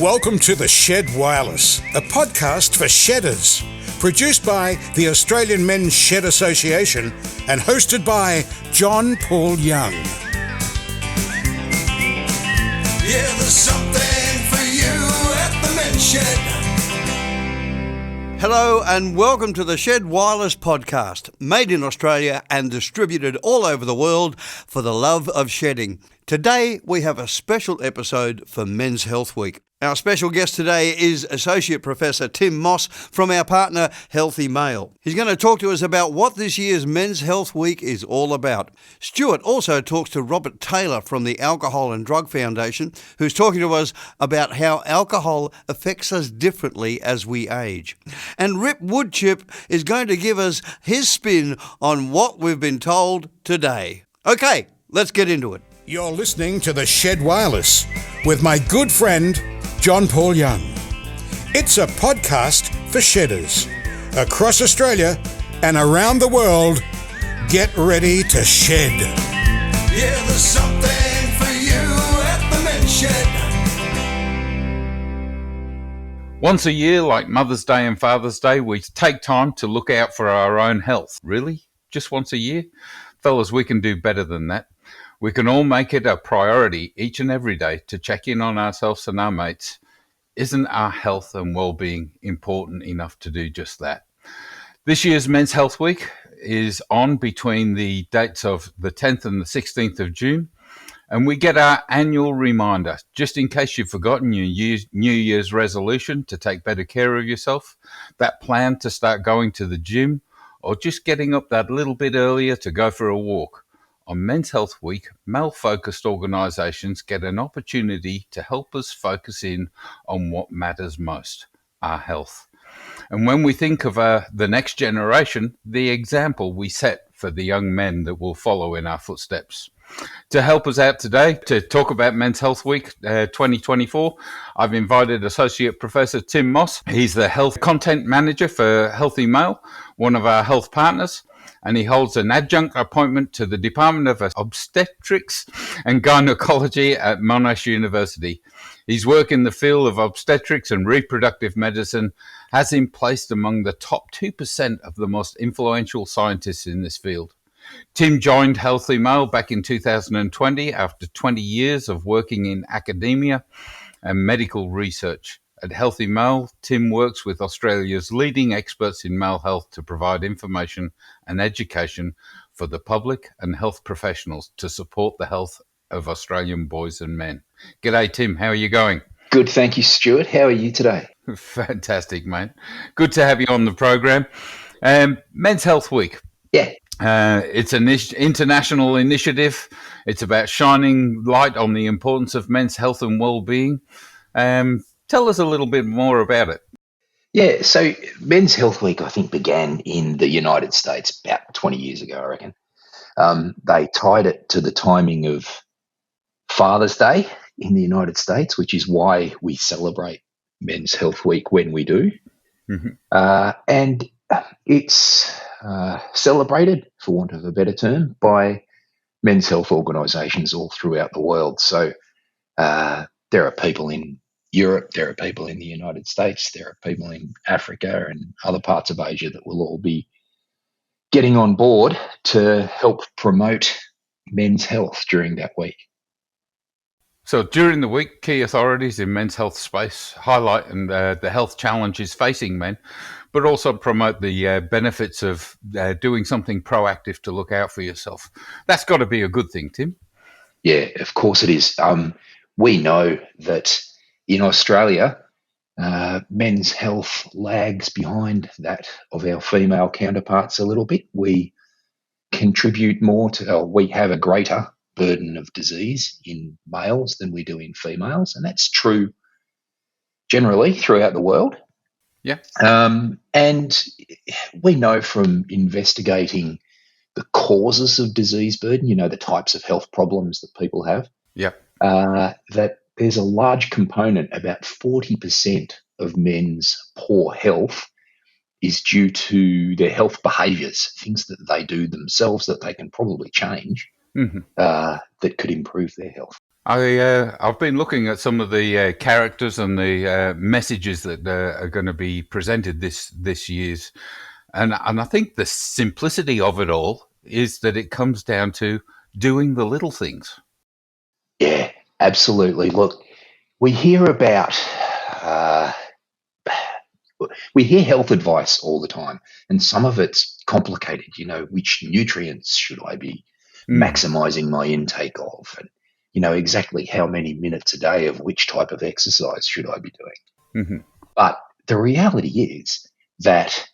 Welcome to The Shed Wireless, a podcast for shedders, produced by the Australian Men's Shed Association and hosted by John Paul Young. Yeah, there's something for you at the Men's Shed. Hello and welcome to the Shed Wireless podcast, made in Australia and distributed all over the world for the love of shedding. Today we have a special episode for Men's Health Week. Our special guest today is Associate Professor Tim Moss from our partner Healthy Male. He's going to talk to us about what this year's Men's Health Week is all about. Stuart also talks to Robert Taylor from the Alcohol and Drug Foundation, who's talking to us about how alcohol affects us differently as we age. And Rip Woodchip is going to give us his spin on what we've been told today. Okay, let's get into it. You're listening to The Shed Wireless with my good friend John Paul Young. It's a podcast for shedders across Australia and around the world. Get ready to shed. Yeah, there's something for you at the Men's Shed. Once a year, like Mother's Day and Father's Day, we take time to look out for our own health. Really? Just once a year? Fellas, we can do better than that. We can all make it a priority each and every day to check in on ourselves and our mates. Isn't our health and well-being important enough to do just that? This year's Men's Health Week is on between the dates of the 10th and the 16th of June, and we get our annual reminder, just in case you've forgotten your New Year's resolution to take better care of yourself, that plan to start going to the gym, or just getting up that little bit earlier to go for a walk. On Men's Health Week, male-focused organisations get an opportunity to help us focus in on what matters most, our health. And when we think of the next generation, the example we set for the young men that will follow in our footsteps. To help us out today, to talk about Men's Health Week 2024, I've invited Associate Professor Tim Moss. He's the Health Content Manager for Healthy Male, one of our health partners, and he holds an adjunct appointment to the Department of Obstetrics and Gynecology at Monash University. His work in the field of obstetrics and reproductive medicine has him placed among the top 2% of the most influential scientists in this field. Tim joined Healthy Male back in 2020 after 20 years of working in academia and medical research. At Healthy Male, Tim works with Australia's leading experts in male health to provide information and education for the public and health professionals to support the health of Australian boys and men. G'day, Tim. How are you going? Good, thank you, Stuart. How are you today? Fantastic, mate. Good to have you on the program. Men's Health Week. Yeah. It's an international initiative. It's about shining light on the importance of men's health and well-being. Tell us a little bit more about it. Yeah, so Men's Health Week, I think, began in the United States about 20 years ago, I reckon. They tied it to the timing of Father's Day in the United States, which is why we celebrate Men's Health Week when we do. Mm-hmm. And it's celebrated, for want of a better term, by men's health organisations all throughout the world. So there are people in Europe, there are people in the United States, there are people in Africa and other parts of Asia that will all be getting on board to help promote men's health during that week. So during the week, key authorities in men's health space highlight the health challenges facing men, but also promote the benefits of doing something proactive to look out for yourself. That's got to be a good thing, Tim. Yeah, of course it is. We know that in Australia, men's health lags behind that of our female counterparts a little bit. We contribute more to, we have a greater burden of disease in males than we do in females, and that's true generally throughout the world. Yeah. And we know from investigating the causes of disease burden, the types of health problems that people have, that there's a large component, about 40% of men's poor health is due to their health behaviours, things that they do themselves that they can probably change, that could improve their health. I've been looking at some of the characters and the messages that are going to be presented this year's, and I think the simplicity of it all is that it comes down to doing the little things. Yeah, absolutely. Look, we hear about uh, we hear health advice all the time, and some of it's complicated. Which nutrients should I be Mm. maximizing my intake of, and exactly how many minutes a day of which type of exercise should I be doing. Hmm. But the reality is that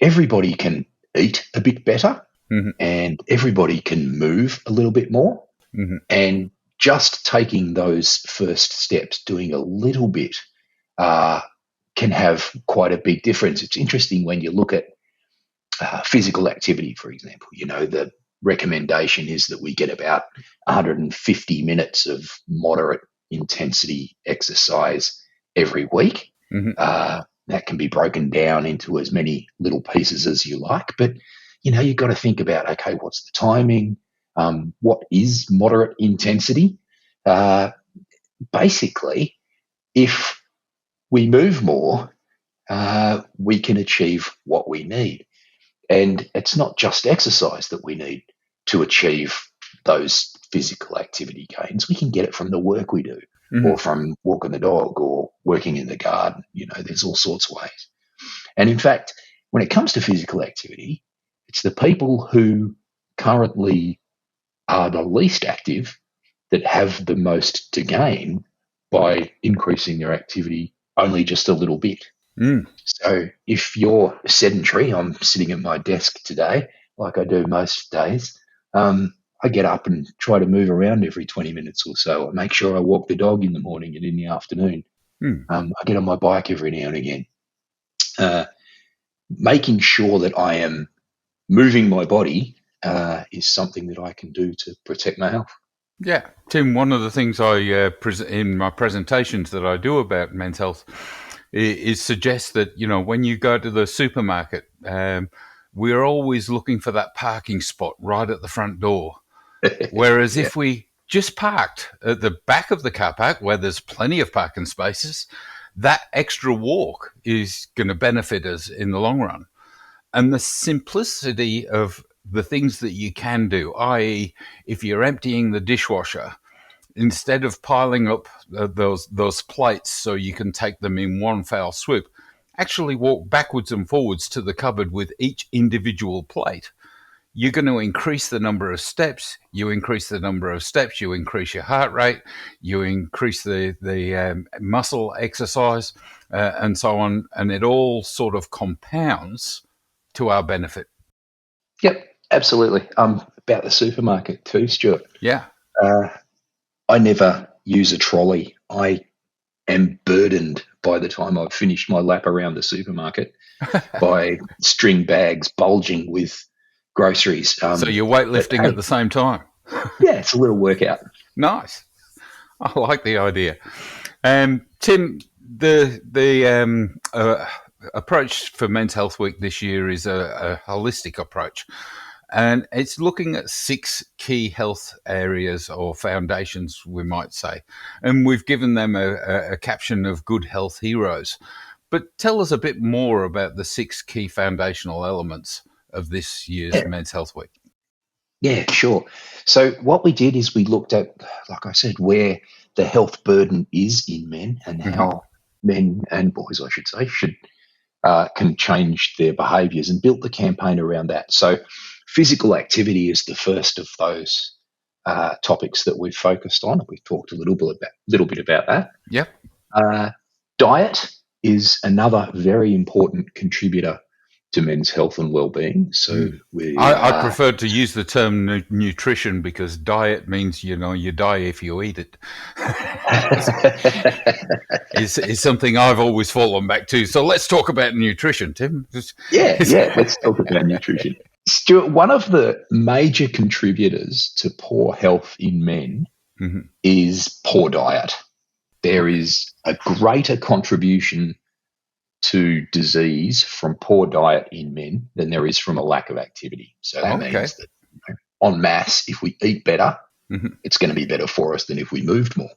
everybody can eat a bit better, Hmm. and everybody can move a little bit more, Hmm. and just taking those first steps, doing a little bit, uh, can have quite a big difference. It's interesting when you look at physical activity, for example. The recommendation is that we get about 150 minutes of moderate intensity exercise every week. Hmm. That can be broken down into as many little pieces as you like, but you've got to think about, okay, what's the timing? What is moderate intensity? Uh, Basically, if we move more, we can achieve what we need. And it's not just exercise that we need to achieve those physical activity gains. We can get it from the work we do, Hmm. or from walking the dog, or working in the garden. There's all sorts of ways. And in fact, when it comes to physical activity, it's the people who currently are the least active that have the most to gain by increasing their activity only just a little bit. Mm. So if you're sedentary, I'm sitting at my desk today, like I do most days. I get up and try to move around every 20 minutes or so. I make sure I walk the dog in the morning and in the afternoon. Mm. I get on my bike every now and again. Making sure that I am moving my body is something that I can do to protect my health. Yeah, Tim. One of the things I in my presentations that I do about men's health is suggest that when you go to the supermarket, we're always looking for that parking spot right at the front door. Whereas Yeah. if we just parked at the back of the car park where there's plenty of parking spaces, that extra walk is going to benefit us in the long run. And the simplicity of the things that you can do, i.e., if you're emptying the dishwasher, instead of piling up those plates so you can take them in one foul swoop, actually walk backwards and forwards to the cupboard with each individual plate. You're going to increase the number of steps. You increase the number of steps, you increase your heart rate, you increase the muscle exercise, and so on, and it all sort of compounds to our benefit. Yep, absolutely. About the supermarket too, Stuart. Yeah. I never use a trolley. I am burdened by the time I've finished my lap around the supermarket by string bags bulging with groceries. So you're weightlifting hey, at the same time. yeah, it's a little workout. Nice. I like the idea. Tim, the approach for Men's Health Week this year is a holistic approach. And it's looking at 6 key health areas or foundations, we might say. And we've given them a caption of good health heroes. But tell us a bit more about the 6 key foundational elements of this year's Yeah, Men's Health Week. yeah, sure. So what we did is we looked at, like I said, where the health burden is in men, and how men and boys, I should say, can change their behaviours, and built the campaign around that. So physical activity is the first of those topics that we've focused on. We've talked a little bit about that. Yep. Diet is another very important contributor to men's health and well-being. So I prefer to use the term nutrition, because diet means, you die if you eat it. It's something I've always fallen back to. So let's talk about nutrition, Tim. yeah, let's talk about nutrition. Stuart, one of the major contributors to poor health in men is poor diet. There is a greater contribution to disease from poor diet in men than there is from a lack of activity. So that means that en masse, if we eat better, it's going to be better for us than if we moved more.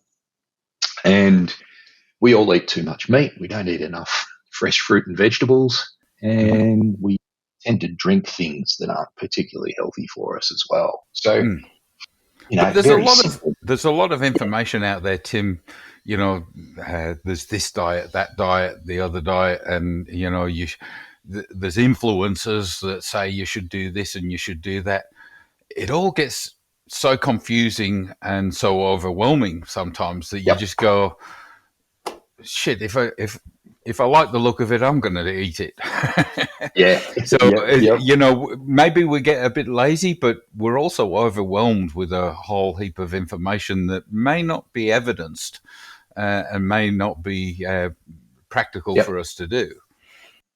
And we all eat too much meat. We don't eat enough fresh fruit and vegetables, and we tend to drink things that aren't particularly healthy for us as well. So, But there's very simple. there's a lot of information out there, Tim. There's this diet, that diet, the other diet, and there's influencers that say you should do this and you should do that. It all gets so confusing and so overwhelming sometimes that you just go, shit, if I like the look of it, I'm going to eat it. Yeah. So, maybe we get a bit lazy, but we're also overwhelmed with a whole heap of information that may not be evidenced and may not be practical for us to do.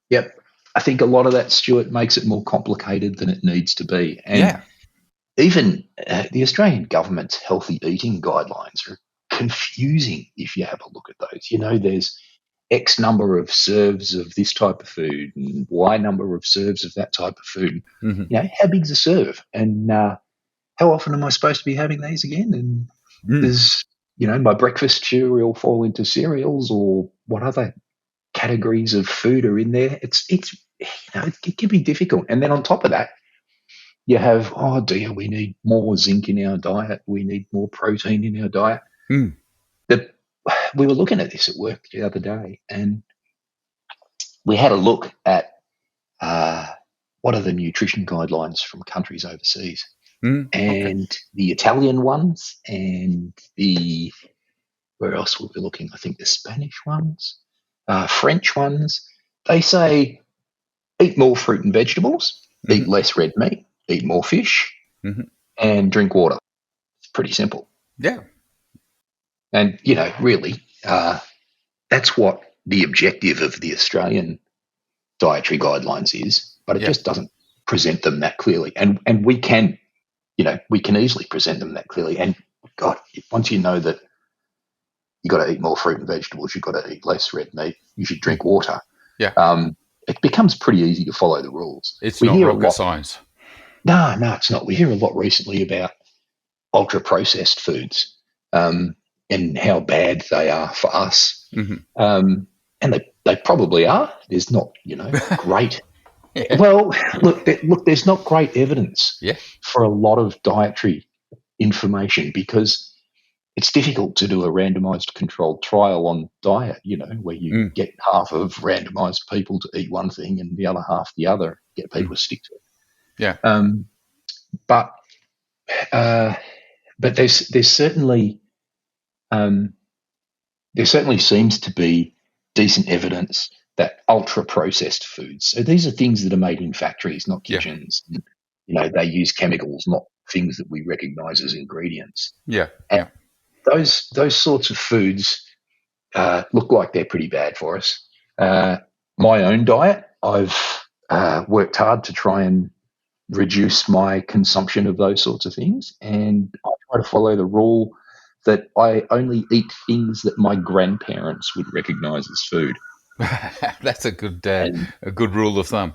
Yep. I think a lot of that, Stuart, makes it more complicated than it needs to be. And even the Australian government's healthy eating guidelines are confusing if you have a look at those. There's X number of serves of this type of food and Y number of serves of that type of food. How big's a serve? And how often am I supposed to be having these again? And does, my breakfast cereal fall into cereals, or what other categories of food are in there? It can be difficult. And then on top of that, you have, oh dear, we need more zinc in our diet. We need more protein in our diet. We were looking at this at work the other day, and we had a look at what are the nutrition guidelines from countries overseas. And the Italian ones and where else were we looking? I think the Spanish ones, French ones. They say eat more fruit and vegetables, eat less red meat, eat more fish, and drink water. It's pretty simple. Yeah. And, really, that's what the objective of the Australian dietary guidelines is, but it just doesn't present them that clearly. And we can, we can easily present them that clearly. And, God, once you know that you've got to eat more fruit and vegetables, you've got to eat less red meat, you should drink water. Yeah. It becomes pretty easy to follow the rules. It's not rocket science. No, it's not. We hear a lot recently about ultra-processed foods. And how bad they are for us. And they probably are. There's not, great. Well, look, there's not great evidence for a lot of dietary information, because it's difficult to do a randomized controlled trial on diet, where you get half of randomized people to eat one thing and the other half the other, get people to stick to it. Yeah. But there's certainly there certainly seems to be decent evidence that ultra-processed foods, so these are things that are made in factories, not kitchens. They use chemicals, not things that we recognise as ingredients. And those sorts of foods look like they're pretty bad for us. My own diet, I've worked hard to try and reduce my consumption of those sorts of things, and I try to follow the rule that I only eat things that my grandparents would recognise as food. That's a good rule of thumb.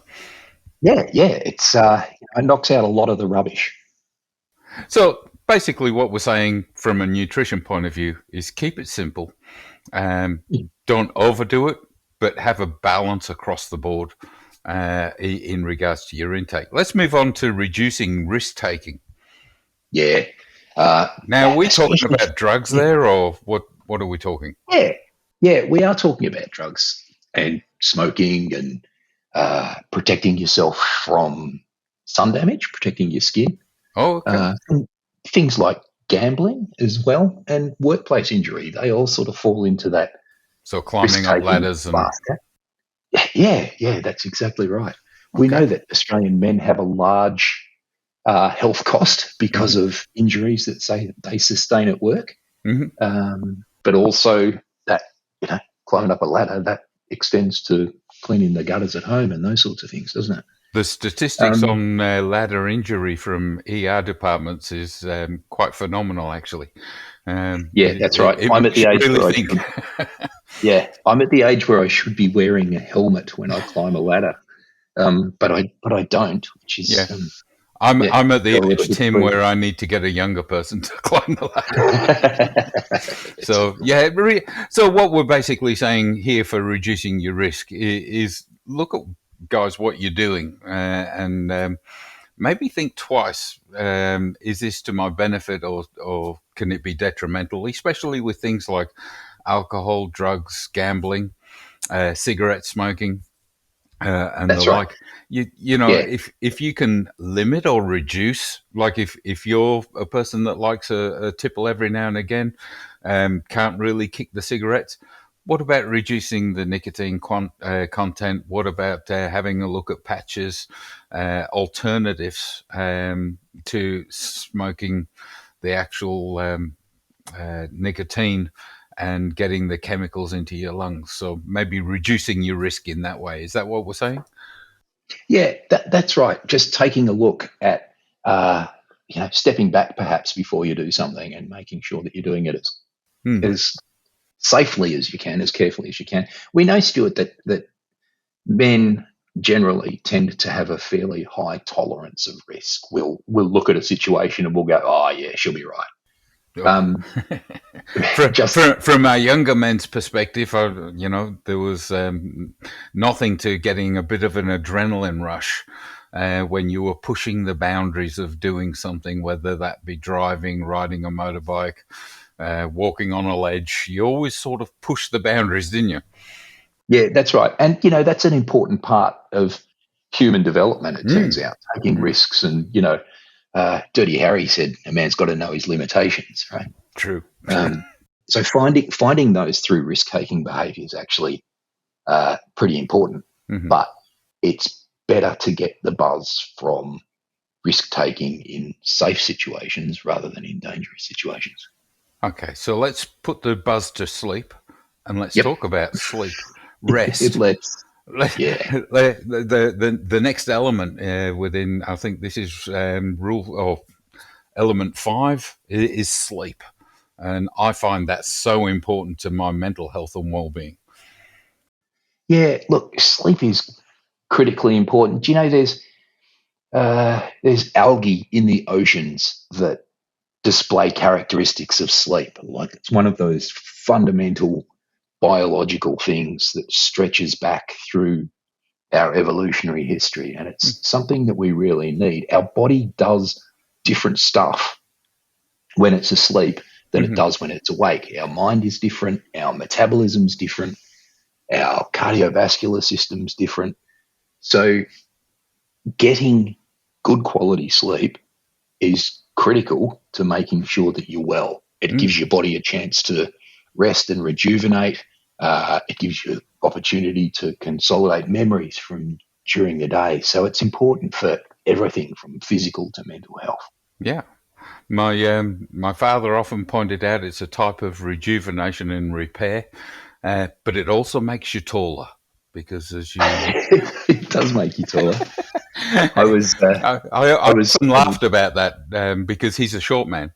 Yeah, it knocks out a lot of the rubbish. So basically what we're saying from a nutrition point of view is keep it simple. Don't overdo it, but have a balance across the board in regards to your intake. Let's move on to reducing risk-taking. Yeah. Now, are we talking about drugs there, or what are we talking? Yeah, we are talking about drugs and smoking and protecting yourself from sun damage, protecting your skin. Oh, okay. Things like gambling as well, and workplace injury. They all sort of fall into that. So climbing up ladders. Yeah, that's exactly right. Okay. We know that Australian men have a large health cost because of injuries that they sustain at work, but also that climbing up a ladder that extends to cleaning the gutters at home and those sorts of things, doesn't it? The statistics on ladder injury from ER departments is quite phenomenal, actually. That's right. I'm at the age I'm at the age where I should be wearing a helmet when I climb a ladder, but I don't, which is. I'm Yeah, I'm at the go a little age, bit Tim, further. where I need to get a younger person to climb the ladder. So yeah, so what we're basically saying here for reducing your risk is look at, guys, what you're doing, and maybe think twice. Is this to my benefit, or can it be detrimental? Especially with things like alcohol, drugs, gambling, cigarette smoking, and the That's right. like. You know, Yeah, if you can limit or reduce, like if you're a person that likes a tipple every now and again, can't really kick the cigarettes. What about reducing the nicotine content? What about having a look at patches, alternatives to smoking the actual nicotine and getting the chemicals into your lungs? So maybe reducing your risk in that way. Is that what we're saying? yeah, that's right. Just taking a look at, uh, stepping back perhaps before you do something and making sure that you're doing it Hmm. as safely as you can, as carefully as you can. We know, Stuart, that men generally tend to have a fairly high tolerance of risk. We'll look at a situation and we'll go, oh yeah, she'll be right. Um, just From our younger men's perspective, there was nothing to getting a bit of an adrenaline rush when you were pushing the boundaries of doing something, whether that be driving, riding a motorbike, walking on a ledge. You always sort of push the boundaries, didn't you? Yeah, that's right. And, that's an important part of human development, it turns out, taking risks. And, Dirty Harry said a man's got to know his limitations, right? True. Um, so finding those through risk-taking behaviour is actually pretty important. Mhm. But it's better to get the buzz from risk-taking in safe situations rather than in dangerous situations. Okay, so let's put the buzz to sleep and let's Yep. talk about sleep, It rest. lets, yeah, The next element within, I think this is rule or element 5 is sleep, and I find that so important to my mental health and well-being. yeah. Look, sleep is critically important. Do you know there's algae in the oceans that display characteristics of sleep? Like it's one of those fundamental biological things that stretches back through our evolutionary history, and it's something that we really need. Our body does different stuff when it's asleep than it Mm-hmm. does when it's awake. Our mind is different, our metabolism's different, our cardiovascular system's different. So getting good quality sleep is critical to making sure that you're well. It gives your body a chance to rest and rejuvenate. It gives you opportunity to consolidate memories from during the day. So it's important for everything from physical to mental health. Yeah. My father often pointed out it's a type of rejuvenation and repair, but it also makes you taller because as you It does make you taller. I was, I I was, often laughed about that because he's a short man.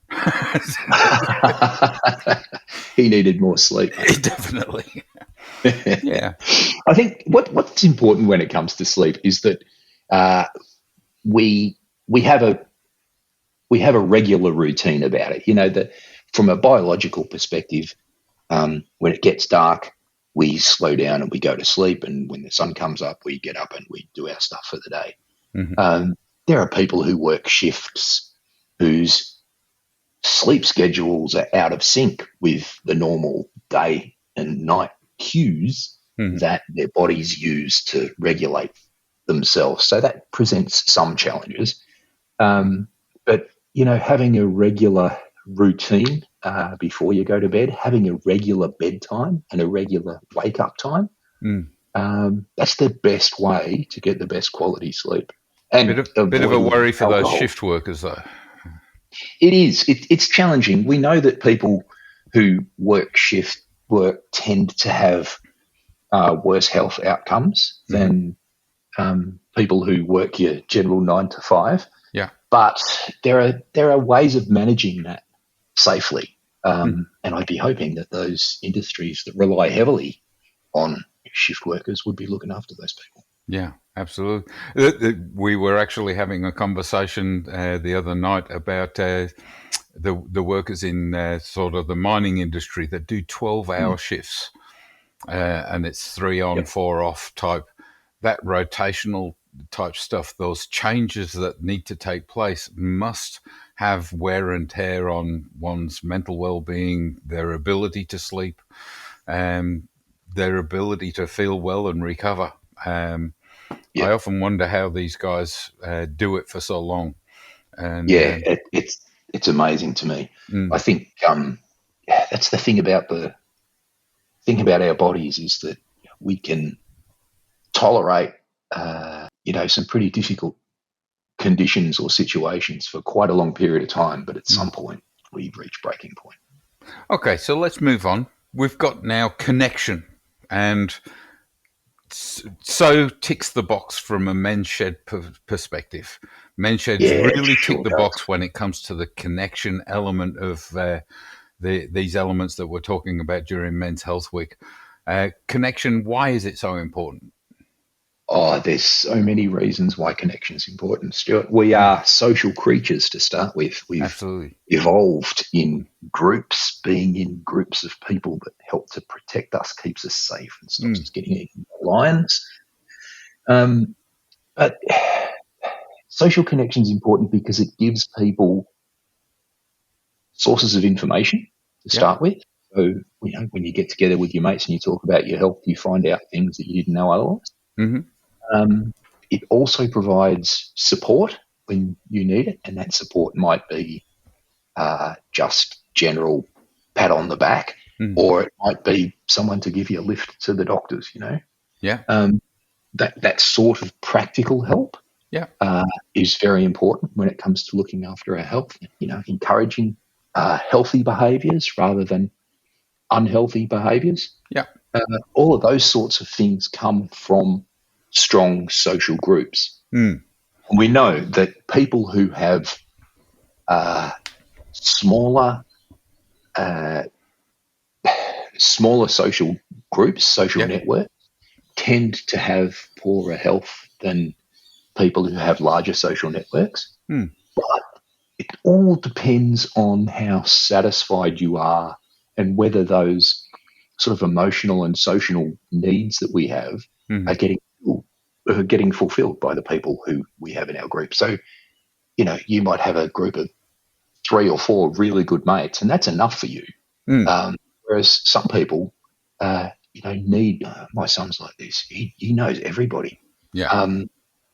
he needed more sleep. Definitely. Yeah. I think what's important when it comes to sleep is that we we have a regular routine about it. That from a biological perspective, when it gets dark, we slow down and we go to sleep, and when the sun comes up, we get up and we do our stuff for the day. Mm-hmm. There are people who work shifts whose sleep schedules are out of sync with the normal day and night cues that their bodies use to regulate themselves. So that presents some challenges. But, having a regular routine before you go to bed, having a regular bedtime and a regular wake up time, that's the best way to get the best quality sleep. And Bit of a worry for those alcohol. shift workers, though. It is. It's challenging. We know that people who work shift work tend to have worse health outcomes than people who work your general 9 to 5. Yeah. But there are ways of managing that safely, and I'd be hoping that those industries that rely heavily on shift workers would be looking after those people. Yeah, absolutely. We were actually having a conversation the other night about the workers in sort of the mining industry that do 12-hour shifts, and it's 3 on, Yep. 4 off type, that rotational type stuff, those changes that need to take place must have wear and tear on one's mental well-being, their ability to sleep, their ability to feel well and recover. I Yeah. often wonder how these guys do it for so long. And Yeah, it's amazing to me. I think that's the thing about our bodies is that we can tolerate some pretty difficult conditions or situations for quite a long period of time, but at some point we reach breaking point. okay, so let's move on. We've got now connection, and so ticks the box from a men's shed perspective. Men's sheds Yeah, it really tick sure the does. box when it comes to the connection element of these elements that we're talking about during Men's Health Week. Connection, why is it so important? Oh, there's so many reasons why connection is important, Stuart. We are social creatures to start with. We've Absolutely. evolved in groups, being in groups of people that help to protect us, keeps us safe, and stops us getting eaten by lions. But social connection is important because it gives people sources of information to Yeah. start with. So, when you get together with your mates and you talk about your health, you find out things that you didn't know otherwise. Mm-hmm. It also provides support when you need it, and that support might be just general pat on the back, or it might be someone to give you a lift to the doctors. Yeah. That sort of practical help Yeah. is very important when it comes to looking after our health. Encouraging healthy behaviours rather than unhealthy behaviours. Yeah. All of those sorts of things come from strong social groups. And we know that people who have smaller social groups, social Yeah. networks, tend to have poorer health than people who have larger social networks. But it all depends on how satisfied you are and whether those sort of emotional and social needs that we have are getting fulfilled by the people who we have in our group. So, you might have a group of 3 or 4 really good mates, and that's enough for you. Whereas some people, need. My son's like this. He knows everybody, Yeah.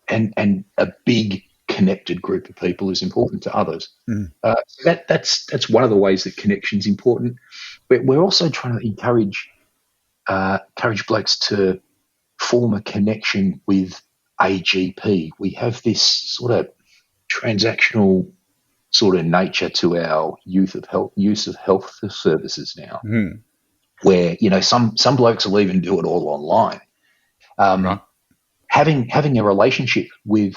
and a big connected group of people is important to others. So that's one of the ways that connection is important. But we're also trying to encourage blokes to form a connection with a GP. We have this sort of transactional sort of nature to our use of health services now, where some blokes will even do it all online. Right. Having a relationship with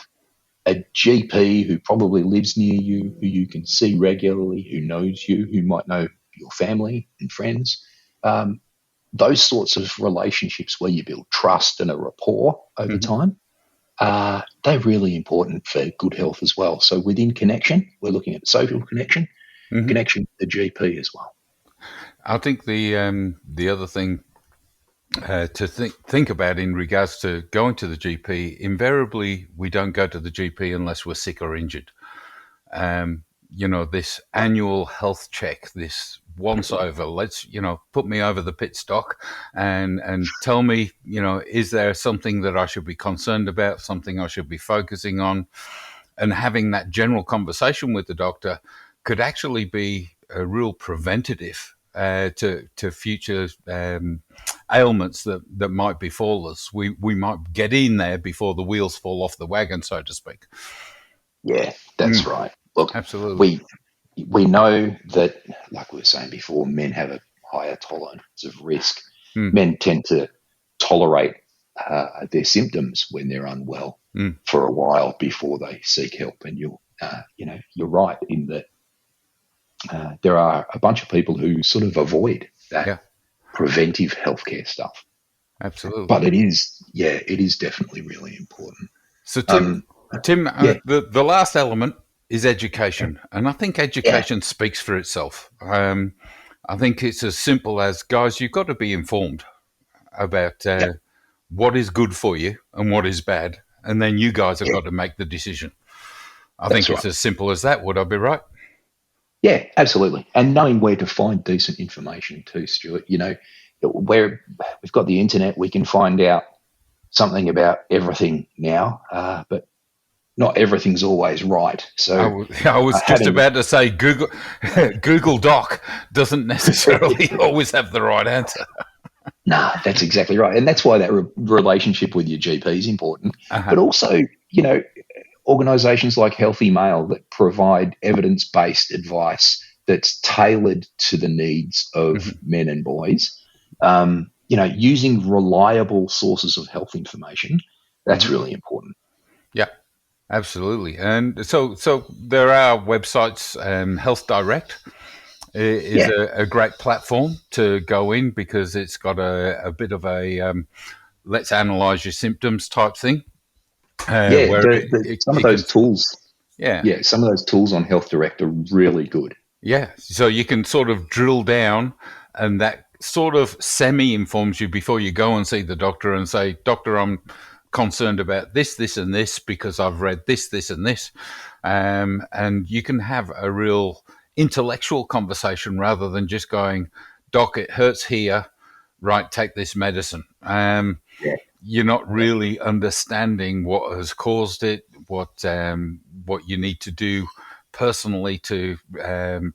a GP who probably lives near you, who you can see regularly, who knows you, who might know your family and friends, those sorts of relationships where you build trust and a rapport over time, they're really important for good health as well. So within connection, we're looking at social connection, connection with the GP as well. I think the other thing to think about in regards to going to the GP, invariably we don't go to the GP unless we're sick or injured. This annual health check, this once over, let's, put me over the pit stock and tell me, is there something that I should be concerned about, something I should be focusing on? And having that general conversation with the doctor could actually be a real preventative to future ailments that might befall us. We might get in there before the wheels fall off the wagon, so to speak. Yeah, that's right. Look, Absolutely. we know that, like we were saying before, men have a higher tolerance of risk. Men tend to tolerate their symptoms when they're unwell for a while before they seek help. And you're right in that there are a bunch of people who sort of avoid that preventive healthcare stuff. Absolutely. But it is definitely really important. So, Um, Tim, yeah, the last element is education, and I think yeah, education speaks for itself. I think it's as simple as, guys, you've got to be informed about yeah, what is good for you and what is bad, and then you guys have yeah, got to make the decision. I think that's it's right. as simple as that. Would I be right? Yeah, absolutely. And knowing where to find decent information too, Stuart. Where we've got the internet, we can find out something about everything now, but not everything's always right. So I was just having about to say Google Google Doc doesn't necessarily always have the right answer. Nah, that's exactly right, and that's why that relationship with your GP is important. Uh-huh. But also, organisations like Healthy Mail that provide evidence-based advice that's tailored to the needs of Mhm. men and boys. Using reliable sources of health information, that's Mhm. really important. Yeah, absolutely. And so there are websites. Health Direct is Yeah, a great platform to go in because it's got a bit of a let's analyze your symptoms type thing, yeah. where Some of it can, those tools, yeah, yeah, some of those tools on Health Direct are really good. yeah. So you can sort of drill down, and that sort of semi informs you before you go and see the doctor and say, Doctor, I'm concerned about this, this, and this because I've read this, this, and this. And you can have a real intellectual conversation rather than just going, Doc, it hurts here. Right, take this medicine. Yeah, You're not really understanding what has caused it, what you need to do personally to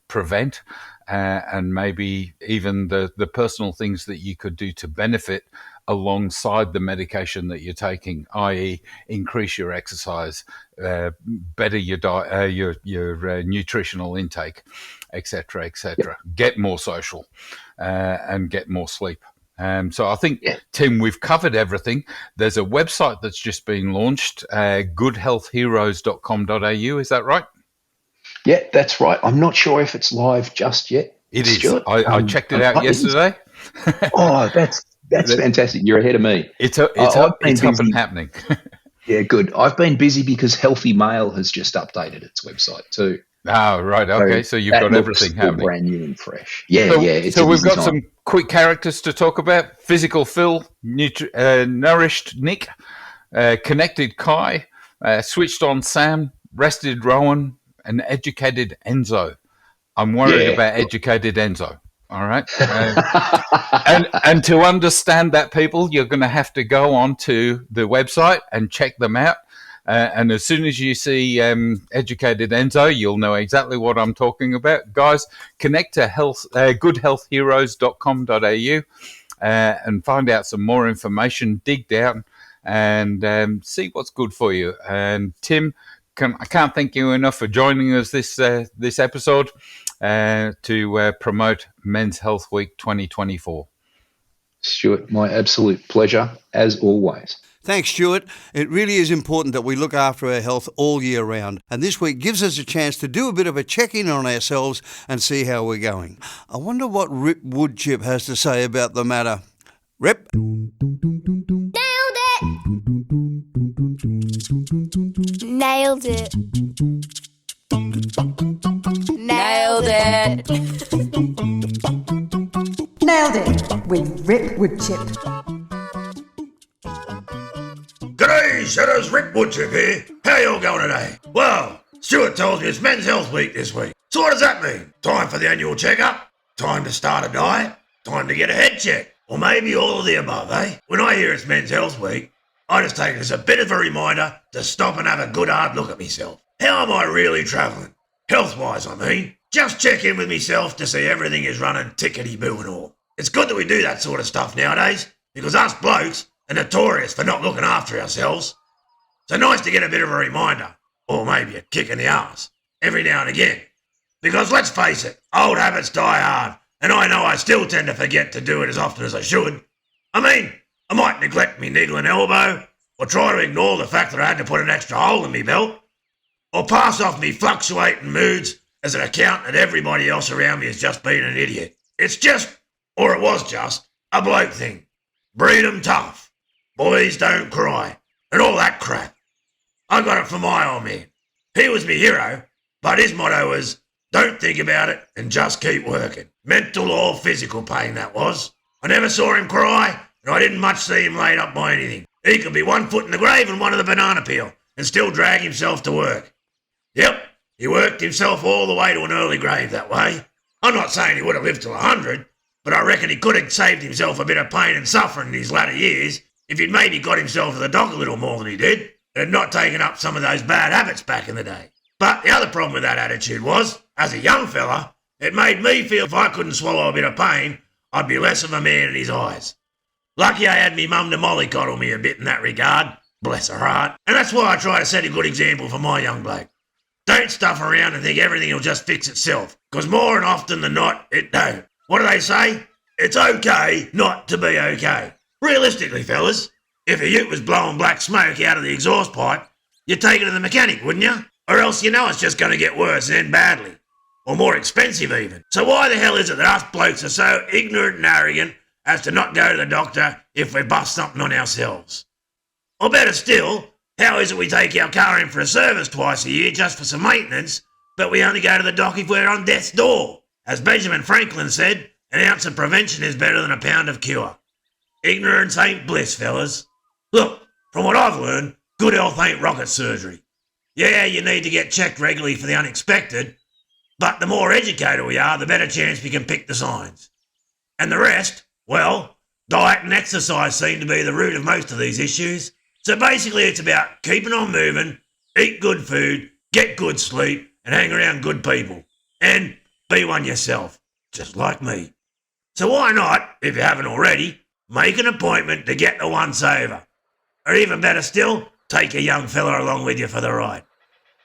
prevent, and maybe even the personal things that you could do to benefit alongside the medication that you're taking, i.e., increase your exercise, better your diet, your nutritional intake, etc., yeah, etc. Get more social, and get more sleep. So I think, yeah. Tim, we've covered everything. There's a website that's just been launched, goodhealthheroes.com.au. Is that right? Yeah, that's right. I'm not sure if it's live just yet, It is. Stuart. I checked it out It is. yesterday. Oh, that's fantastic. You're ahead of me. I've been It's up and busy. happening. Yeah, good. I've been busy because Healthy Mail has just updated its website too. Ah, right. So Okay. So you've that got looks everything all happening. brand new and fresh. Yeah, So, yeah, it's so a we've busy got time. some quick characters to talk about. Physical Phil, nourished Nick, connected Kai, switched on Sam, rested Rowan, and educated Enzo. I'm worried Yeah. about educated Enzo. All right. And to understand that, people, you're going to have to go on to the website and check them out. And as soon as you see Educated Enzo, you'll know exactly what I'm talking about. Guys, connect to goodhealthheroes.com.au and find out some more information, dig down and see what's good for you. And Tim, I can't thank you enough for joining us this episode to promote Men's Health Week 2024. Stuart, my absolute pleasure, as always. Thanks, Stuart. It really is important that we look after our health all year round, and this week gives us a chance to do a bit of a check-in on ourselves and see how we're going. I wonder what Rip Woodchip has to say about the matter. Rip? Nailed it. Nailed it. Nailed it with Rip Woodchip. G'day, Shadows, Rick Woodchip here. How y'all going today? Well, Stuart tells me it's Men's Health Week this week. So what does that mean? Time for the annual checkup? Time to start a diet? Time to get a head check? Or maybe all of the above, eh? When I hear it's Men's Health Week, I just take it as a bit of a reminder to stop and have a good hard look at myself. How am I really travelling? Health-wise, I mean. Just check in with myself to see everything is running tickety-boo and all. It's good that we do that sort of stuff nowadays, because us blokes are notorious for not looking after ourselves. So nice to get a bit of a reminder, or maybe a kick in the arse, every now and again. Because let's face it, old habits die hard, and I know I still tend to forget to do it as often as I should. I mean, I might neglect me niggling elbow, or try to ignore the fact that I had to put an extra hole in me belt, or pass off me fluctuating moods as an account that everybody else around me has just been an idiot. It's just, or it was just, a bloke thing. breed 'em tough, boys don't cry, and all that crap. I got it from my old man. He was me hero, but his motto was, don't think about it and just keep working. Mental or physical pain, that was. I never saw him cry, and I didn't much see him laid up by anything. He could be one foot in the grave and one in the banana peel, and still drag himself to work. Yep, he worked himself all the way to an early grave that way. I'm not saying he would have lived till 100, but I reckon he could have saved himself a bit of pain and suffering in his latter years if he'd maybe got himself to the dock a little more than he did, and had not taken up some of those bad habits back in the day. But the other problem with that attitude was, as a young fella, it made me feel if I couldn't swallow a bit of pain, I'd be less of a man in his eyes. Lucky I had me mum to mollycoddle me a bit in that regard, bless her heart, and that's why I try to set a good example for my young bloke. Don't stuff around and think everything will just fix itself, because more and often than not, it don't. What do they say? It's okay not to be okay. Realistically, fellas, if a ute was blowing black smoke out of the exhaust pipe, you'd take it to the mechanic, wouldn't you? Or else you know it's just going to get worse and end badly. Or more expensive even. So why the hell is it that us blokes are so ignorant and arrogant as to not go to the doctor if we bust something on ourselves? Or better still, how is it we take our car in for a service twice a year just for some maintenance, but we only go to the doc if we're on death's door? As Benjamin Franklin said, an ounce of prevention is better than a pound of cure. Ignorance ain't bliss, fellas. Look, from what I've learned, good health ain't rocket surgery. Yeah, you need to get checked regularly for the unexpected, but the more educated we are, the better chance we can pick the signs. And the rest, well, diet and exercise seem to be the root of most of these issues. So basically it's about keeping on moving, eat good food, get good sleep, and hang around good people. And be one yourself, just like me. So why not, if you haven't already, make an appointment to get the once over. Or even better still, take a young fella along with you for the ride.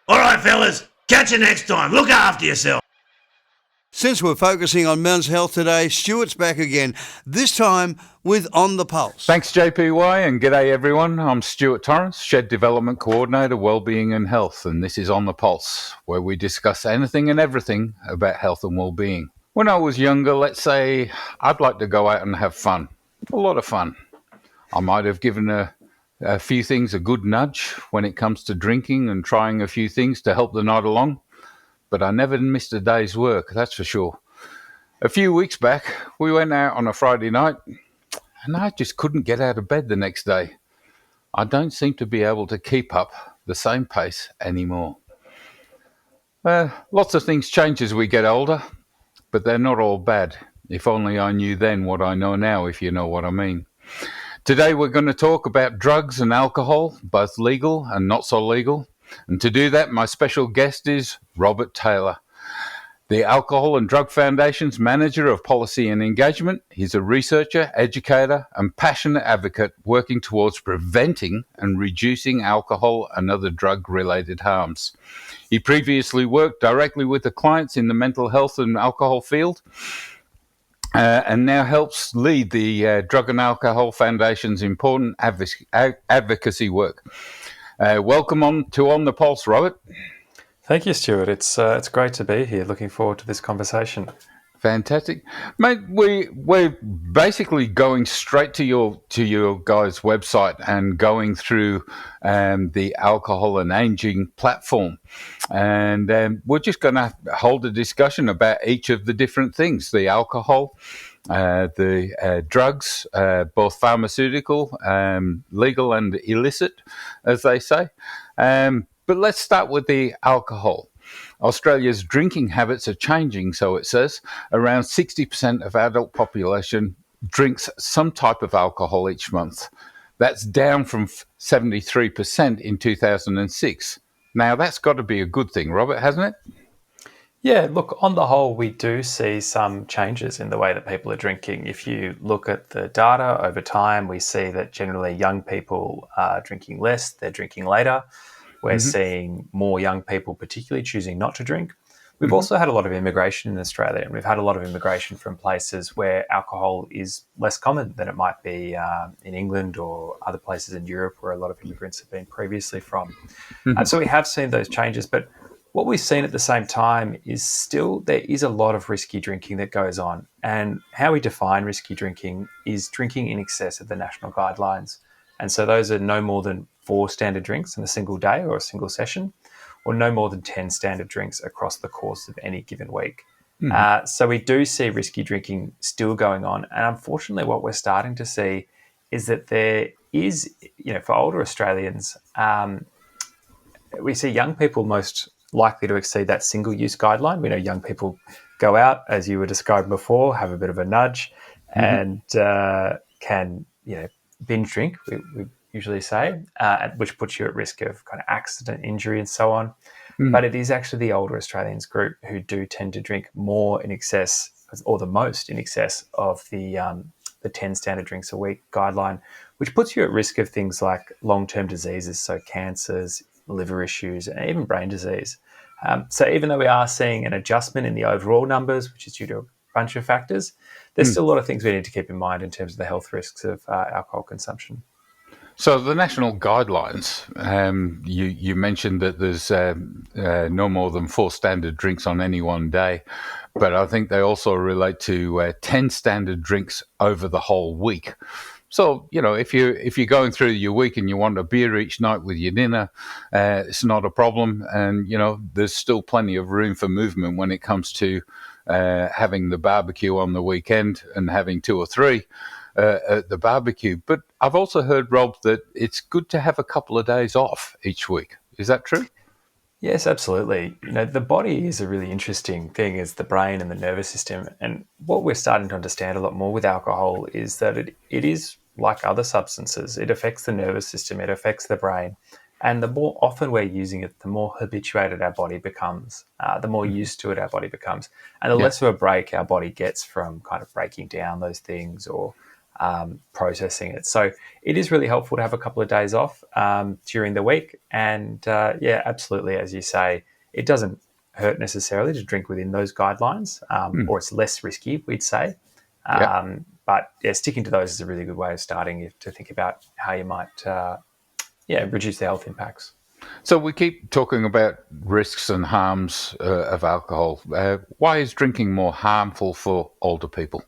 All right, fellas, catch you next time. Look after yourself. Since we're focusing on men's health today, Stuart's back again, this time with On the Pulse. Thanks, JPY, and g'day everyone. I'm Stuart Torrance, Shed Development Coordinator, Wellbeing and Health, and this is On the Pulse, where we discuss anything and everything about health and wellbeing. When I was younger, let's say, I'd like to go out and have fun. A lot of fun. I might have given a few things a good nudge when it comes to drinking and trying a few things to help the night along, but I never missed a day's work, that's for sure. A few weeks back, we went out on a Friday night, and I just couldn't get out of bed the next day. I don't seem to be able to keep up the same pace anymore. Lots of things change as we get older, but they're not all bad. If only I knew then what I know now, if you know what I mean. Today we're going to talk about drugs and alcohol, both legal and not so legal. And to do that, my special guest is Robert Taylor, the Alcohol and Drug Foundation's Manager of Policy and Engagement. He's a researcher, educator, and passionate advocate working towards preventing and reducing alcohol and other drug-related harms. He previously worked directly with the clients in the mental health and alcohol field, and now helps lead the Drug and Alcohol Foundation's important advocacy work. Welcome on the Pulse, Robert. Thank you, Stuart. It's great to be here. Looking forward to this conversation. Fantastic, mate. We're basically going straight to your guys' website and going through the alcohol and aging platform, and we're just going to hold a discussion about each of the different things: the alcohol, the drugs, both pharmaceutical, legal and illicit, as they say. But let's start with the alcohol. Australia's drinking habits are changing, so it says. Around 60% of adult population drinks some type of alcohol each month. That's down from 73% in 2006. Now, that's got to be a good thing, Robert, hasn't it? Yeah, look, on the whole, we do see some changes in the way that people are drinking. If you look at the data over time, we see that generally young people are drinking less, they're drinking later. We're seeing more young people particularly choosing not to drink. We've also had a lot of immigration in Australia, and we've had a lot of immigration from places where alcohol is less common than it might be in England or other places in Europe where a lot of immigrants have been previously from. So we have seen those changes. But what we've seen at the same time is still there is a lot of risky drinking that goes on. And how we define risky drinking is drinking in excess of the national guidelines. And so those are no more than 4 standard drinks in a single day or a single session, or no more than 10 standard drinks across the course of any given week. So we do see risky drinking still going on. And unfortunately, what we're starting to see is that there is, for older Australians, we see young people most likely to exceed that single-use guideline. We know young people go out, as you were describing before, have a bit of a nudge and can, binge drink, we usually say, which puts you at risk of kind of accident, injury and so on. But it is actually the older Australians group who do tend to drink more in excess, or the most in excess of the 10 standard drinks a week guideline, which puts you at risk of things like long-term diseases, so cancers, liver issues, and even brain disease. So even though we are seeing an adjustment in the overall numbers, which is due to a bunch of factors, there's still a lot of things we need to keep in mind in terms of the health risks of alcohol consumption. So the national guidelines, you mentioned that there's no more than 4 standard drinks on any one day, but I think they also relate to 10 standard drinks over the whole week. So, if you're going through your week and you want a beer each night with your dinner, it's not a problem. And, there's still plenty of room for movement when it comes to having the barbecue on the weekend and having 2 or 3 at the barbecue. But I've also heard, Rob, that it's good to have a couple of days off each week. Is that true? Yes, absolutely. The body is a really interesting thing, is the brain and the nervous system. And what we're starting to understand a lot more with alcohol is that it is like other substances. It affects the nervous system, it affects the brain. And the more often we're using it, the more habituated our body becomes, the more used to it our body becomes. And the less of a break our body gets from kind of breaking down those things or processing it. So it is really helpful to have a couple of days off during the week. And absolutely, as you say, it doesn't hurt necessarily to drink within those guidelines, or it's less risky, we'd say. But sticking to those is a really good way of starting to think about how you might reduce the health impacts. So we keep talking about risks and harms of alcohol. Why is drinking more harmful for older people?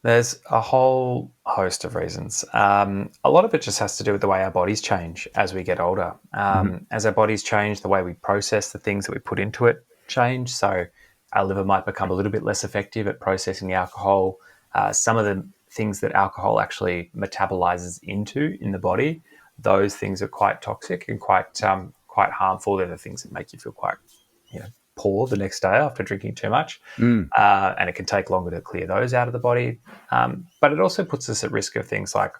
There's a whole host of reasons. A lot of it just has to do with the way our bodies change as we get older. As our bodies change, the way we process the things that we put into it change. So our liver might become a little bit less effective at processing the alcohol. Some of the things that alcohol actually metabolizes into in the body, those things are quite toxic and quite harmful. They're the things that make you feel quite poor the next day after drinking too much, and it can take longer to clear those out of the body. But it also puts us at risk of things like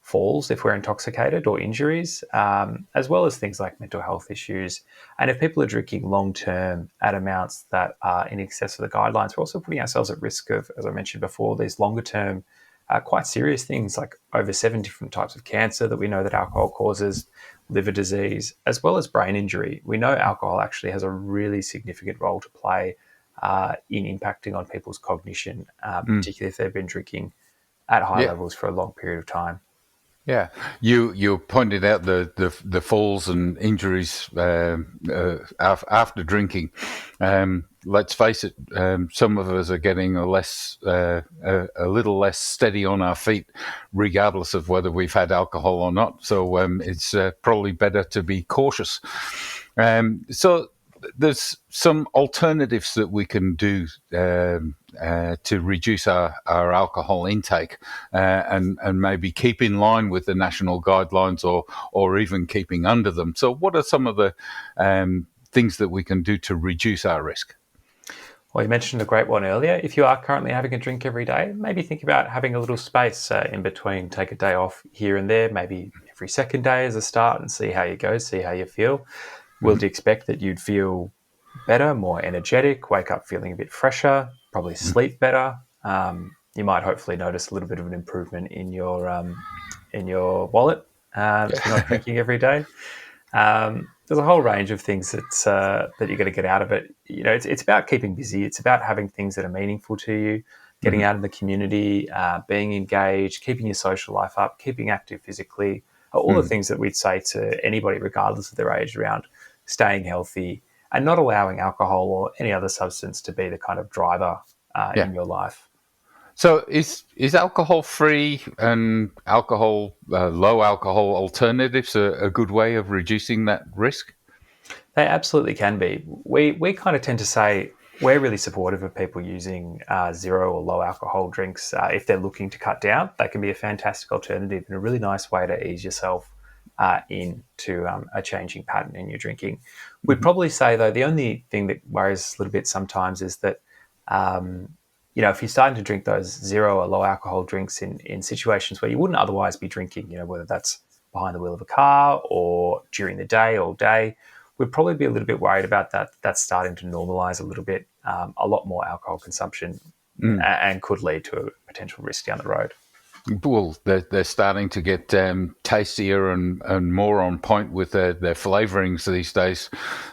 falls if we're intoxicated, or injuries, as well as things like mental health issues. And if people are drinking long-term at amounts that are in excess of the guidelines, we're also putting ourselves at risk of, as I mentioned before, these longer-term quite serious things like over 7 different types of cancer that we know that alcohol causes, liver disease, as well as brain injury. We know alcohol actually has a really significant role to play in impacting on people's cognition, particularly if they've been drinking at high levels for a long period of time. Yeah, you pointed out the falls and injuries after drinking. Let's face it, some of us are getting a little less steady on our feet, regardless of whether we've had alcohol or not. So it's probably better to be cautious. So there's some alternatives that we can do to reduce our alcohol intake and maybe keep in line with the national guidelines or even keeping under them. So what are some of the things that we can do to reduce our risk? Well, you mentioned a great one earlier. If you are currently having a drink every day, maybe think about having a little space in between. Take a day off here and there, maybe every second day as a start, and see how you go, see how you feel. Would you expect that you'd feel better, more energetic, wake up feeling a bit fresher, probably sleep better? You might hopefully notice a little bit of an improvement in your wallet if you're not drinking every day. There's a whole range of things that you're going to get out of it. It's about keeping busy. It's about having things that are meaningful to you, getting out in the community, being engaged, keeping your social life up, keeping active physically, all the things that we'd say to anybody, regardless of their age, around staying healthy and not allowing alcohol or any other substance to be the kind of driver Yeah. in your life. So is alcohol free and low alcohol alternatives a good way of reducing that risk? They absolutely can be. We kind of tend to say we're really supportive of people using zero or low alcohol drinks. If they're looking to cut down, they can be a fantastic alternative and a really nice way to ease yourself into a changing pattern in your drinking. We'd probably say, though, the only thing that worries us a little bit sometimes is that, if you're starting to drink those zero or low alcohol drinks in situations where you wouldn't otherwise be drinking, whether that's behind the wheel of a car or during the day, all day, we'd probably be a little bit worried about that. That's starting to normalize a little bit, a lot more alcohol consumption and could lead to a potential risk down the road. Well, they're starting to get tastier and more on point with their flavorings these days.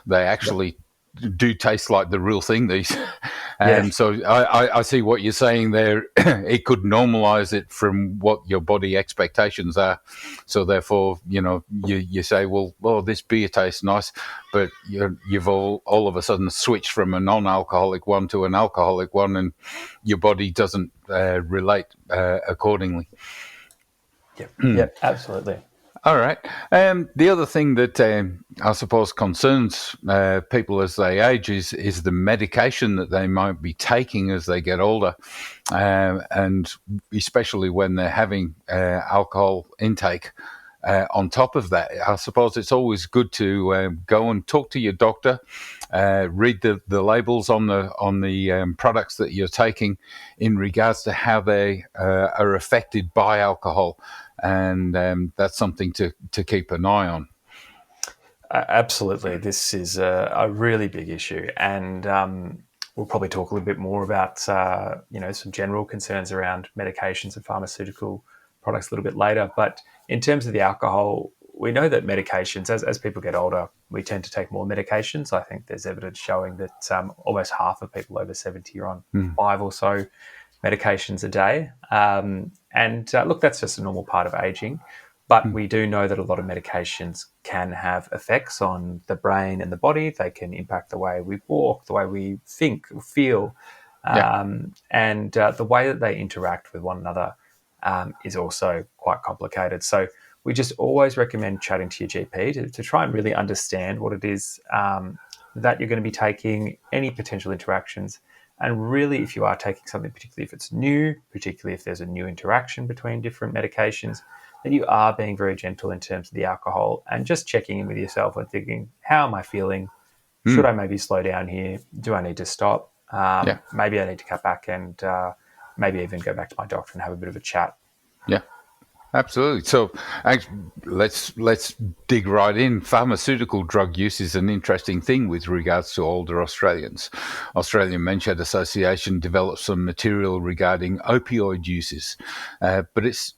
They actually do taste like the real thing. So I see what you're saying there. It could normalize it from what your body expectations are. So therefore, you say, well, this beer tastes nice, but you've all of a sudden switched from a non-alcoholic one to an alcoholic one, and your body doesn't relate accordingly. Yep, absolutely. All right. The other thing that I suppose concerns people as they age is the medication that they might be taking as they get older, and especially when they're having alcohol intake. On top of that, I suppose it's always good to go and talk to your doctor, read the labels on the products that you're taking in regards to how they are affected by alcohol. And that's something to keep an eye on. Absolutely. This is a really big issue. And we'll probably talk a little bit more about, some general concerns around medications and pharmaceutical products a little bit later. But in terms of the alcohol, we know that medications, as people get older, we tend to take more medications. I think there's evidence showing that almost half of people over 70 are on 5 or so medications a day. Look, that's just a normal part of aging. But we do know that a lot of medications can have effects on the brain and the body. They can impact the way we walk, the way we think, feel, and the way that they interact with one another is also quite complicated. So we just always recommend chatting to your GP to try and really understand what it is that you're going to be taking, any potential interactions. And really, if you are taking something, particularly if it's new, particularly if there's a new interaction between different medications, then you are being very gentle in terms of the alcohol and just checking in with yourself and thinking, how am I feeling? Should I maybe slow down here? Do I need to stop? Maybe I need to cut back and maybe even go back to my doctor and have a bit of a chat. Yeah. Absolutely. So let's dig right in. Pharmaceutical drug use is an interesting thing with regards to older Australians. Australian Men's Health Association developed some material regarding opioid uses, but it's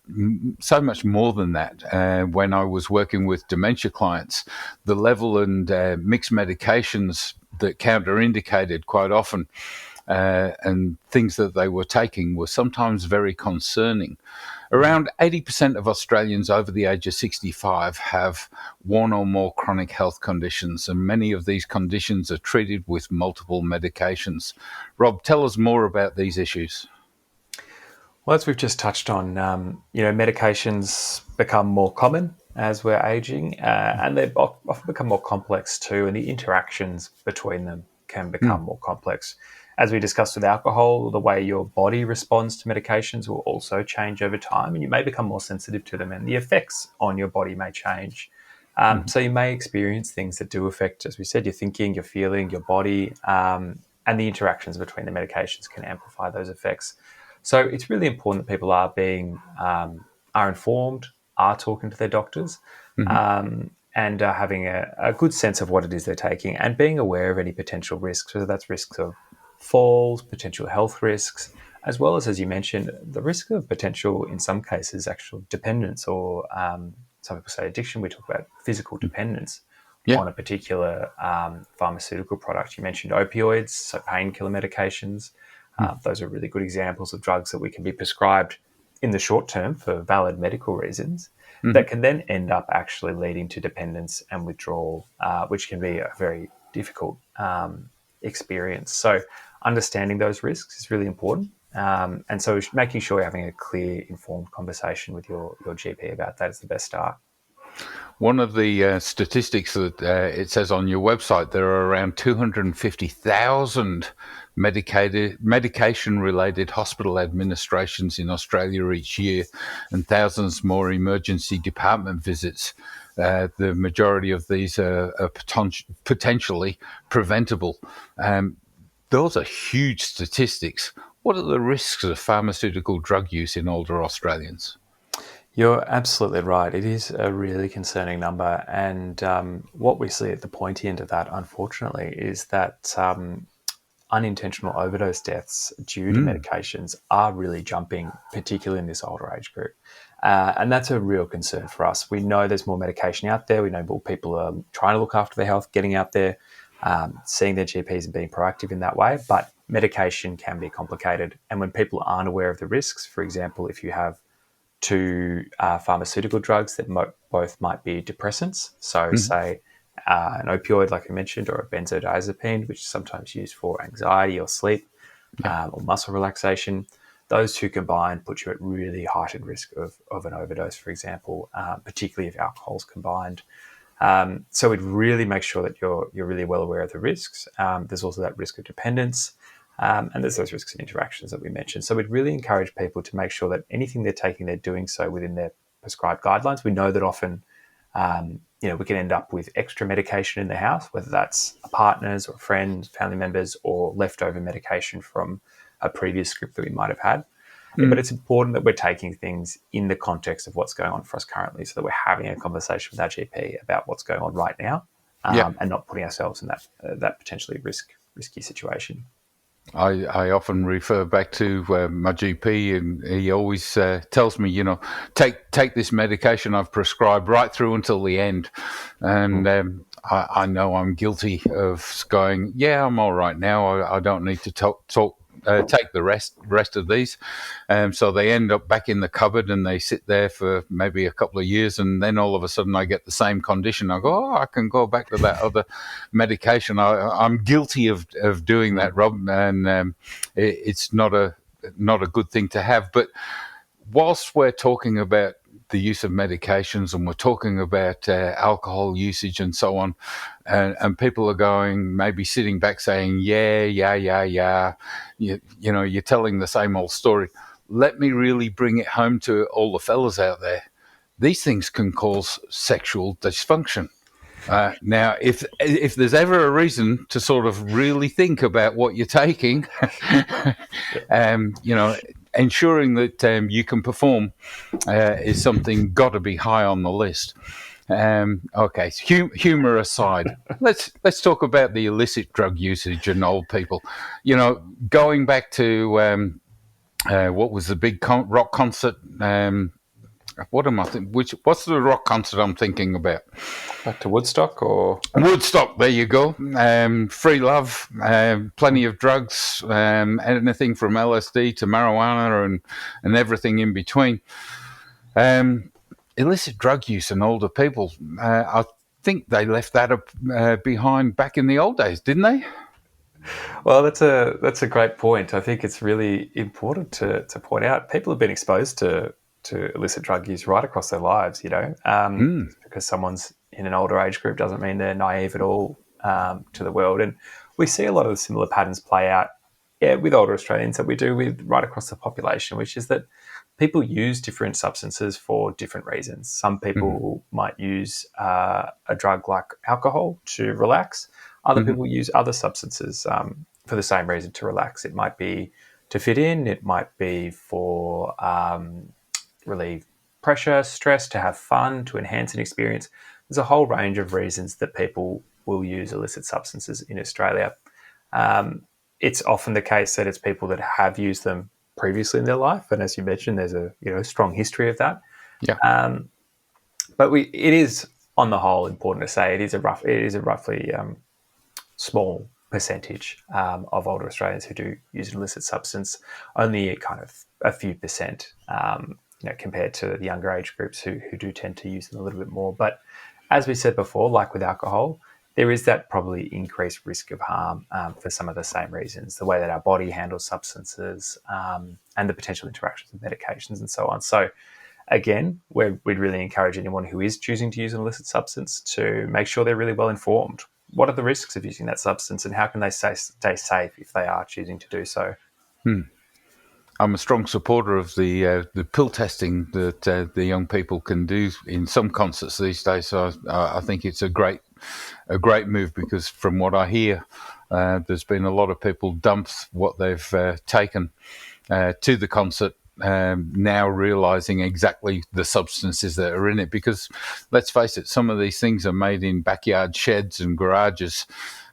so much more than that. When I was working with dementia clients, the level and mixed medications that counterindicated quite often and things that they were taking were sometimes very concerning. Around 80% of Australians over the age of 65 have one or more chronic health conditions, and many of these conditions are treated with multiple medications. Rob, tell us more about these issues. Well, as we've just touched on, medications become more common as we're aging, and they often become more complex too, and the interactions between them can become more complex. As we discussed with alcohol, the way your body responds to medications will also change over time, and you may become more sensitive to them, and the effects on your body may change. So you may experience things that do affect, as we said, your thinking, your feeling, your body, and the interactions between the medications can amplify those effects. So it's really important that people are are informed, are talking to their doctors, and are having a good sense of what it is they're taking, and being aware of any potential risks, whether that's risks of falls, potential health risks, as well as you mentioned, the risk of potential, in some cases, actual dependence or some people say addiction. We talk about physical dependence on a particular pharmaceutical product. You mentioned opioids, so painkiller medications. Those are really good examples of drugs that we can be prescribed in the short term for valid medical reasons that can then end up actually leading to dependence and withdrawal, which can be a very difficult experience. So understanding those risks is really important. And so making sure you're having a clear, informed conversation with your GP about that is the best start. One of the statistics that it says on your website, there are around 250,000 medication-related hospital administrations in Australia each year, and thousands more emergency department visits. The majority of these are potentially preventable. Those are huge statistics. What are the risks of pharmaceutical drug use in older Australians? You're absolutely right. It is a really concerning number. And what we see at the pointy end of that, unfortunately, is that unintentional overdose deaths due to medications are really jumping, particularly in this older age group. And that's a real concern for us. We know there's more medication out there. We know more people are trying to look after their health, getting out there, seeing their GPs and being proactive in that way. But medication can be complicated. And when people aren't aware of the risks, for example, if you have two pharmaceutical drugs that both might be depressants. So say an opioid, like I mentioned, or a benzodiazepine, which is sometimes used for anxiety or sleep or muscle relaxation. Those two combined put you at really heightened risk of an overdose, for example, particularly if alcohol's combined. So we'd really make sure that you're really well aware of the risks. There's also that risk of dependence. And there's those risks and interactions that we mentioned. So we'd really encourage people to make sure that anything they're taking, they're doing so within their prescribed guidelines. We know that often, we can end up with extra medication in the house, whether that's a partner's or friends, family members, or leftover medication from a previous script that we might have had. But it's important that we're taking things in the context of what's going on for us currently, so that we're having a conversation with our GP about what's going on right now, and not putting ourselves in that potentially risky situation. I often refer back to my GP, and he always tells me, take this medication I've prescribed right through until the end. And I know I'm guilty of going, I'm all right now. I don't need to take the rest of these. So they end up back in the cupboard and they sit there for maybe a couple of years, and then all of a sudden I get the same condition. I go, I can go back to that other medication. I'm guilty of doing that, Rob, and it's not a good thing to have. But whilst we're talking about the use of medications and we're talking about alcohol usage and so on, and people are going, maybe sitting back saying, you're telling the same old story. Let me really bring it home to all the fellas out there. These things can cause sexual dysfunction. Now, if there's ever a reason to sort of really think about what you're taking, ensuring that you can perform is something got to be high on the list. Okay, humour aside, let's talk about the illicit drug usage in old people. Going back to what was the big rock concert? What am I thinking? What's the rock concert I'm thinking about? Back to Woodstock or Woodstock? There you go. Free love, plenty of drugs, anything from LSD to marijuana and everything in between. Illicit drug use in older people. I think they left that behind back in the old days, didn't they? Well, that's a great point. I think it's really important to point out people have been exposed to illicit drug use right across their lives, because someone's in an older age group doesn't mean they're naive at all to the world. And we see a lot of the similar patterns play out with older Australians that we do with right across the population, which is that people use different substances for different reasons. Some people might use a drug like alcohol to relax. Other people use other substances for the same reason, to relax. It might be to fit in. It might be for relieve pressure, stress, to have fun, to enhance an experience. There's a whole range of reasons that people will use illicit substances in Australia. It's often the case that it's people that have used them previously in their life, and as you mentioned, there's a strong history of that. Yeah. But it is, on the whole, important to say it is a roughly small percentage of older Australians who do use an illicit substance. Only kind of a few percent. Compared to the younger age groups who do tend to use them a little bit more. But as we said before, like with alcohol, there is that probably increased risk of harm for some of the same reasons, the way that our body handles substances and the potential interactions with medications and so on. So again, we'd really encourage anyone who is choosing to use an illicit substance to make sure they're really well informed. What are the risks of using that substance, and how can they stay safe if they are choosing to do so? I'm a strong supporter of the pill testing that the young people can do in some concerts these days. So I think it's a great move, because from what I hear, there's been a lot of people dump what they've taken to the concert, now realising exactly the substances that are in it. Because let's face it, some of these things are made in backyard sheds and garages,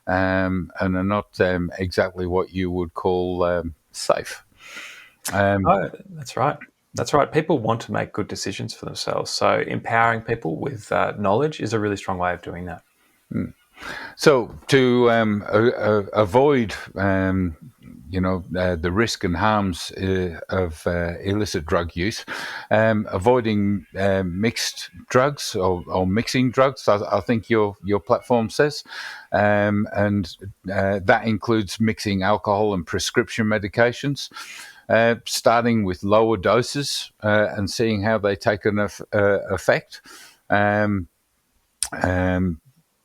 and are not exactly what you would call safe. Oh, that's right. That's right. People want to make good decisions for themselves. So empowering people with knowledge is a really strong way of doing that. So to avoid, the risk and harms of illicit drug use, avoiding mixed drugs or mixing drugs, I think your platform says, and that includes mixing alcohol and prescription medications. Starting with lower doses and seeing how they take an effect,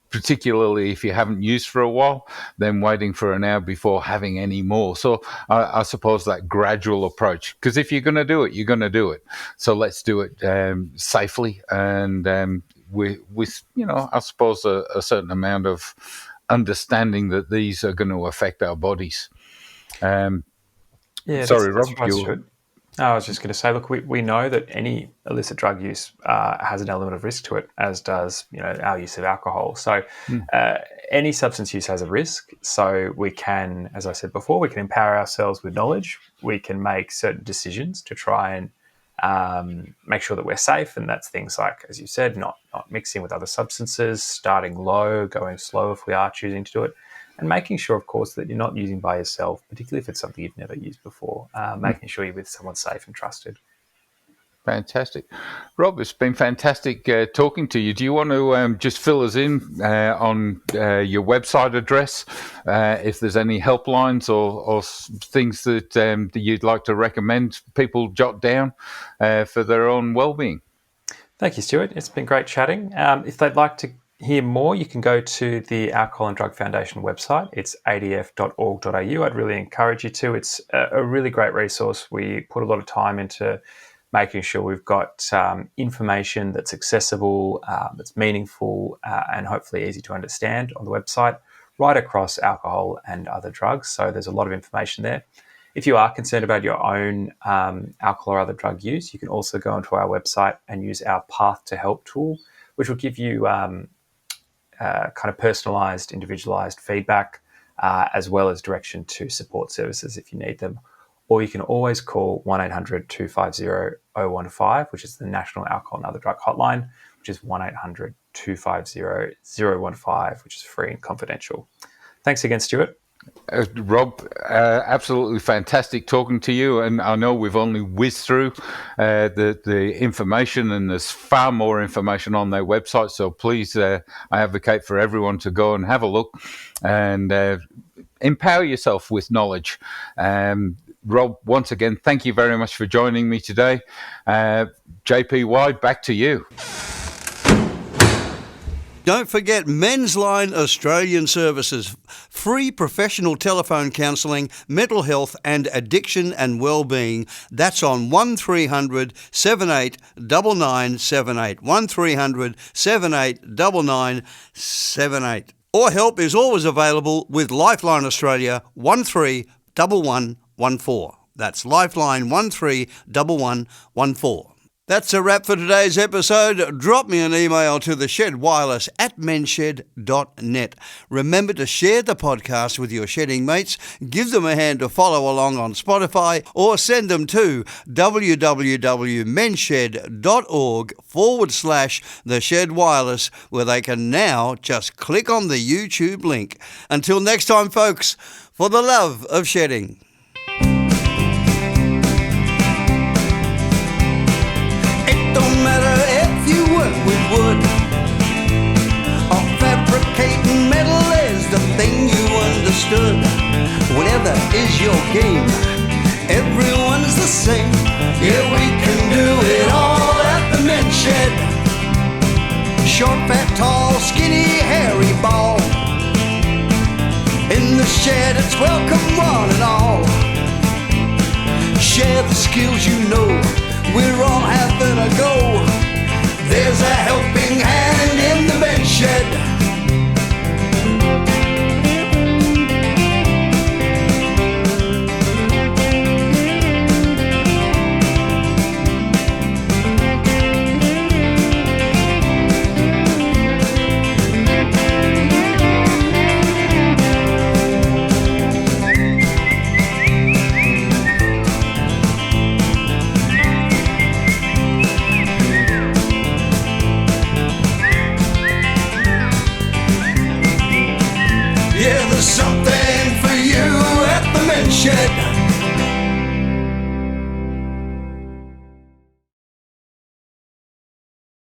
particularly if you haven't used for a while, then waiting for an hour before having any more. So I suppose that gradual approach, because if you're going to do it, you're going to do it. So let's do it safely and with I suppose a certain amount of understanding that these are going to affect our bodies. Sorry, Rob. That's right, Stuart. I was just going to say, look, we know that any illicit drug use has an element of risk to it, as does our use of alcohol. So any substance use has a risk. So we can, as I said before, we can empower ourselves with knowledge. We can make certain decisions to try and make sure that we're safe, and that's things like, as you said, not mixing with other substances, starting low, going slow if we are choosing to do it. And making sure, of course, that you're not using by yourself, particularly if it's something you've never used before, making sure you're with someone safe and trusted. Fantastic. Rob, it's been fantastic talking to you. Do you want to just fill us in on your website address, if there's any helplines or things that you'd like to recommend people jot down for their own well-being? Thank you, Stuart. It's been great chatting. If they'd like to hear more, you can go to the Alcohol and Drug Foundation website. It's adf.org.au. I'd really encourage you to. It's a really great resource. We put a lot of time into making sure we've got information that's accessible, that's meaningful, and hopefully easy to understand on the website, right across alcohol and other drugs. So there's a lot of information there. If you are concerned about your own alcohol or other drug use, you can also go onto our website and use our Path to Help tool, which will give you kind of personalised, individualised feedback, as well as direction to support services if you need them. Or you can always call 1-800-250-015, which is the National Alcohol and Other Drug Hotline, which is 1-800-250-015, which is free and confidential. Thanks again, Stuart. Rob, absolutely fantastic talking to you, and I know we've only whizzed through the information, and there's far more information on their website, so please, I advocate for everyone to go and have a look and empower yourself with knowledge. Rob, once again, thank you very much for joining me today. JPY, back to you. Don't forget Men's Line Australian Services, free professional telephone counselling, mental health and addiction and wellbeing. That's on 1300 78 9978, 1300 78 9978. Or help is always available with Lifeline Australia 131114. That's Lifeline 131114. That's a wrap for today's episode. Drop me an email to theshedwireless@menshed.net. Remember to share the podcast with your shedding mates, give them a hand to follow along on Spotify, or send them to www.menshed.org/theshedwireless, where they can now just click on the YouTube link. Until next time, folks, for the love of shedding. Don't matter if you work with wood or fabricating is your game. Everyone's the same. Yeah, we can do it all at the men's shed. Short, fat, tall, skinny, hairy, bald. In the shed, it's welcome one and all. Share the skills you know. We're all having a go.